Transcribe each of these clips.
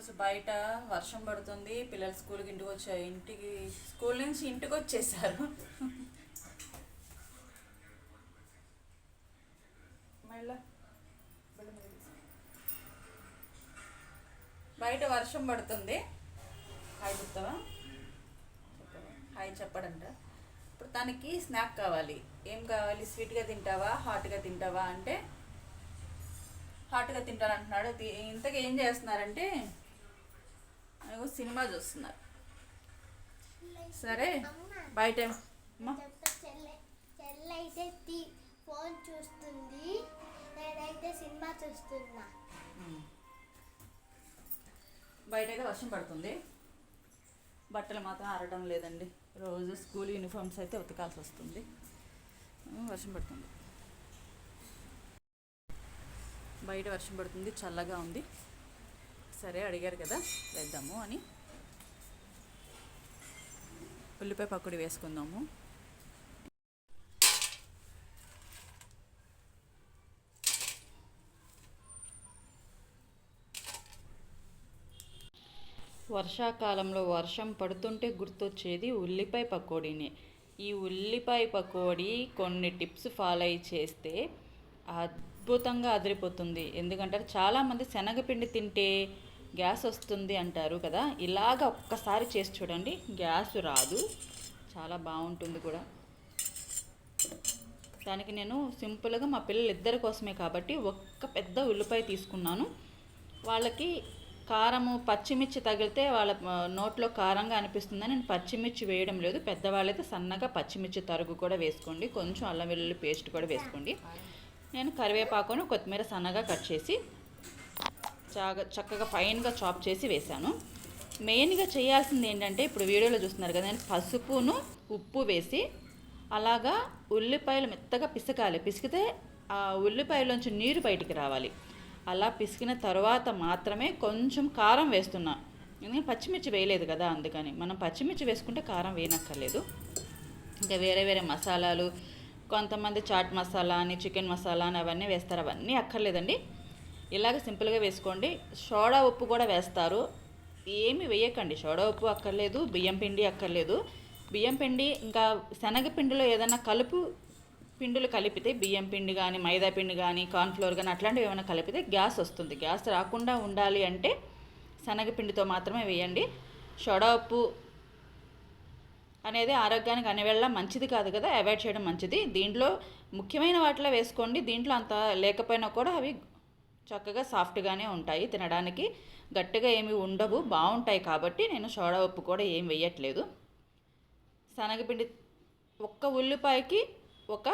ఈరోజు బయట వర్షం పడుతుంది. పిల్లలు స్కూల్ నుంచి ఇంటికి వచ్చేసారు. బయట వర్షం పడుతుంది. హాయ్ చెప్తావా? హాయ్ చెప్పడంట. ఇప్పుడు తనకి స్నాక్ కావాలి. ఏం కావాలి? స్వీట్గా తింటావా, హాట్గా తింటావా అంటే హాట్గా తింటానంటున్నాడు. ఇంతకు ఏం చేస్తున్నారంటే సినిమా చూస్తున్నారు. సరే బయట చెల్లైతే ఫోన్ చూస్తుంది, నేనైతే సినిమా చూస్తున్నా. బయట అయితే వర్షం పడుతుంది. బట్టలు మాత్రం ఆరడం లేదండి. రోజు స్కూల్ యూనిఫామ్స్ అయితే ఉతకాల్సి వస్తుంది. వర్షం పడుతుంది. బయట వర్షం పడుతుంది, చల్లగా ఉంది. సరే అడిగారు కదా వేద్దాము అని ఉల్లిపాయ పకోడీ వేసుకుందాము. వర్షాకాలంలో వర్షం పడుతుంటే గుర్తొచ్చేది ఉల్లిపాయ పకోడీనే. ఈ ఉల్లిపాయ పకోడీ కొన్ని టిప్స్ ఫాలో అయి చేస్తే అద్భుతంగా అదిరిపోతుంది. ఎందుకంటే చాలామంది శనగపిండి తింటే గ్యాస్ వస్తుంది అంటారు కదా. ఇలాగ ఒక్కసారి చేసి చూడండి, గ్యాస్ రాదు, చాలా బాగుంటుంది కూడా. దానికి నేను సింపుల్గా మా పిల్లలు ఇద్దరి కోసమే కాబట్టి ఒక్క పెద్ద ఉల్లిపాయ తీసుకున్నాను. వాళ్ళకి కారము పచ్చిమిర్చి తగిలితే వాళ్ళ నోట్లో కారంగా అనిపిస్తుందని నేను పచ్చిమిర్చి వేయడం లేదు. పెద్దవాళ్ళైతే సన్నగా పచ్చిమిర్చి తరుగు కూడా వేసుకోండి, కొంచెం అల్లం వెల్లుల్లి పేస్ట్ కూడా వేసుకోండి. నేను కరివేపాకును కొత్తిమీర సన్నగా కట్ చేసి చక్కగా ఫైన్గా చాప్ చేసి వేశాను. మెయిన్గా చేయాల్సింది ఏంటంటే, ఇప్పుడు వీడియోలో చూస్తున్నారు కదా, నేను పసుపును ఉప్పు వేసి అలాగా ఉల్లిపాయలు మెత్తగా పిసకాలి. పిసికితే ఆ ఉల్లిపాయలోంచి నీరు బయటికి రావాలి. అలా పిసికిన తర్వాత మాత్రమే కొంచెం కారం వేస్తున్నా. ఎందుకంటే పచ్చిమిర్చి వేయలేదు కదా, అందుకని. మనం పచ్చిమిర్చి వేసుకుంటే కారం వేయనక్కర్లేదు. ఇంకా వేరే వేరే మసాలాలు, కొంతమంది చాట్ మసాలా అని, చికెన్ మసాలా అని అవన్నీ వేస్తారు. అవన్నీ అక్కర్లేదండి, ఇలాగ సింపుల్గా వేసుకోండి. సోడా ఉప్పు కూడా వేస్తారు, ఏమి వేయకండి. సోడా ఉప్పు అక్కర్లేదు, బియ్యం పిండి అక్కర్లేదు. బియ్యం పిండి ఇంకా శనగపిండిలో ఏదైనా పిండులు కలిపితే, బియ్యం పిండి కానీ, మైదా పిండి కానీ, కార్న్ఫ్లోర్ కానీ అట్లాంటివి ఏమైనా కలిపితే గ్యాస్ వస్తుంది. గ్యాస్ రాకుండా ఉండాలి అంటే శనగపిండితో మాత్రమే వేయండి. సోడా ఉప్పు అనేది ఆరోగ్యానికి అనివేళ మంచిది కాదు కదా, అవాయిడ్ చేయడం మంచిది. దీంట్లో ముఖ్యమైన వాటిలో వేసుకోండి. దీంట్లో అంత లేకపోయినా కూడా అవి చక్కగా సాఫ్ట్గానే ఉంటాయి, తినడానికి గట్టిగా ఏమి ఉండవు, బాగుంటాయి. కాబట్టి నేను సోడా ఉప్పు కూడా ఏం వేయట్లేదు. శనగపిండి ఒక్క ఉల్లిపాయకి ఒక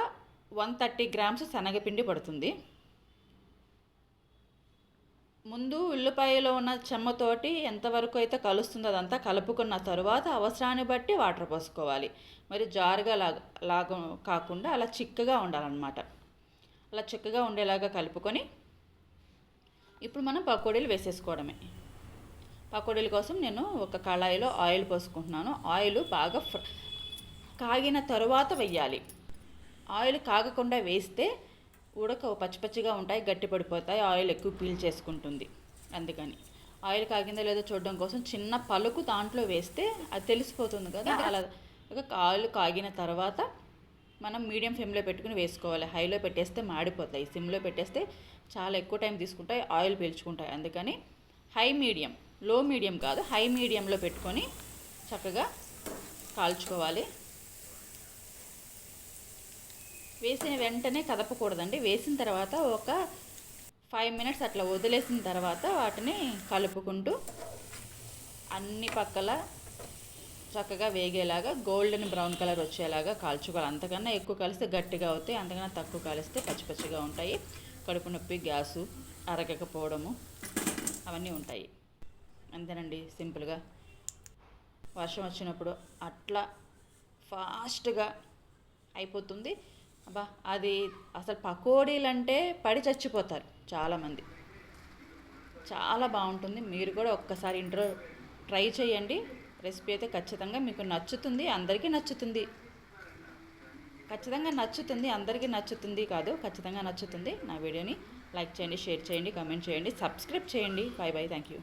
130 గ్రామ్స్ శనగపిండి పడుతుంది. ముందు ఉల్లిపాయలో ఉన్న చెమ్మతోటి ఎంతవరకు అయితే కలుస్తుందో అదంతా కలుపుకున్న తరువాత అవసరాన్ని బట్టి వాటర్ పోసుకోవాలి. మరి జారుగా లాగా కాకుండా అలా చిక్కగా ఉండాలన్నమాట. అలా చిక్కగా ఉండేలాగా కలుపుకొని ఇప్పుడు మనం పకోడీలు వేసేసుకోవడమే. పకోడీల కోసం నేను ఒక కళాయిలో ఆయిల్ పోసుకుంటున్నాను. ఆయిల్ బాగా కాగిన తరువాత వెయ్యాలి. ఆయిల్ కాగకుండా వేస్తే పచ్చిపచ్చిగా ఉంటాయి, గట్టి పడిపోతాయి, ఆయిల్ ఎక్కువ పీల్ చేసుకుంటుంది. అందుకని ఆయిల్ కాగిందో లేదో చూడడం కోసం చిన్న పలుకు దాంట్లో వేస్తే అది తెలిసిపోతుంది కదా. అలా ఆయిల్ కాగిన తర్వాత మనం మీడియం ఫ్లేమ్లో పెట్టుకుని వేసుకోవాలి. హైలో పెట్టేస్తే మాడిపోతాయి, సిమ్లో పెట్టేస్తే చాలా ఎక్కువ టైం తీసుకుంటాయి, ఆయిల్ పీల్చుకుంటాయి. అందుకని లో మీడియం కాదు, హై మీడియంలో పెట్టుకొని చక్కగా కాల్చుకోవాలి. వేసిన వెంటనే కదపకూడదండి. వేసిన తర్వాత ఒక 5 మినిట్స్ అట్లా వదిలేసిన తర్వాత వాటిని కలుపుకుంటూ అన్ని పక్కల చక్కగా వేగేలాగా గోల్డెన్ బ్రౌన్ కలర్ వచ్చేలాగా కాల్చుకోవాలి. అంతకన్నా ఎక్కువ కలిస్తే గట్టిగా అవుతాయి, అంతకన్నా తక్కువ కలిస్తే పచ్చిపచ్చిగా ఉంటాయి. కడుపు నొప్పి, గ్యాసు, అరగకపోవడము అవన్నీ ఉంటాయి. అంతేనండి, సింపుల్గా. వర్షం వచ్చినప్పుడు అట్లా ఫాస్ట్గా అయిపోతుంది. అబ్బా, అది అసలు పకోడీలు అంటే పడి చచ్చిపోతారు చాలామంది. చాలా బాగుంటుంది. మీరు కూడా ఒక్కసారి ట్రై చేయండి. రెసిపీ అయితే ఖచ్చితంగా మీకు నచ్చుతుంది, అందరికీ నచ్చుతుంది. ఖచ్చితంగా నచ్చుతుంది, అందరికీ నచ్చుతుంది కాదు, ఖచ్చితంగా నచ్చుతుంది. నా వీడియోని లైక్ చేయండి, షేర్ చేయండి, కామెంట్ చేయండి, సబ్స్క్రైబ్ చేయండి. Bye bye, thank you.